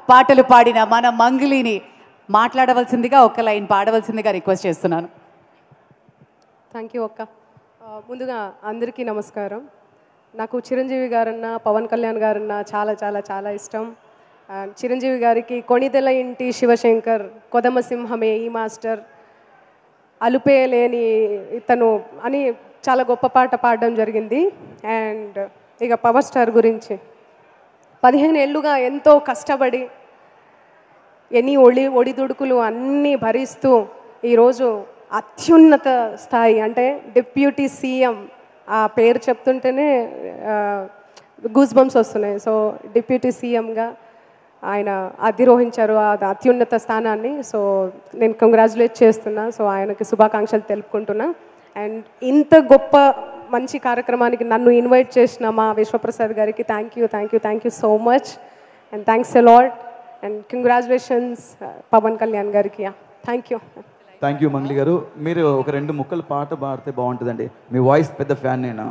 పాటలు పాడిన మన మంగ్లీని మాట్లాడవలసిందిగా ఒక లైన్ పాడవలసిందిగా రిక్వెస్ట్ చేస్తున్నాను. థ్యాంక్ యూ అక్క. ముందుగా అందరికీ నమస్కారం. నాకు చిరంజీవి గారన్నా పవన్ కళ్యాణ్ గారన్నా చాలా చాలా చాలా ఇష్టం. చిరంజీవి గారికి కొణిదెల ఇంటి శివశంకర్, కొదమ సింహమే ఈ మాస్టర్, అలుపే లేని ఇతను అని చాలా గొప్ప పాట పాడడం జరిగింది. అండ్ ఇక పవర్ స్టార్ గురించి 15 ఏళ్ళుగా ఎంతో కష్టపడి ఎన్ని ఒడిదుడుకులు అన్నీ భరిస్తూ ఈరోజు అత్యున్నత స్థాయి అంటే డిప్యూటీ సీఎం, ఆ పేరు చెప్తుంటేనే గూస్ బంప్స్ వస్తున్నాయి. సో డిప్యూటీ సీఎంగా ఆయన అధిరోహించారు ఆ అత్యున్నత స్థానాన్ని. సో నేను కంగ్రాచులేట్ చేస్తున్నా. సో ఆయనకి శుభాకాంక్షలు తెలుపుకుంటున్నా. అండ్ ఇంత గొప్ప మంచి కార్యక్రమానికి నన్ను ఇన్వైట్ చేసిన మా విశ్వప్రసాద్ గారికి thank you so much and thanks a lot and congratulations Pawan Kalyan గారికి. థ్యాంక్ యూ మంగ్లీ గారు. మీరు ఒక 2 ముక్కలు పాట పాడితే బాగుంటుందండి. మీ వాయిస్ పెద్ద ఫ్యాన్ నేను.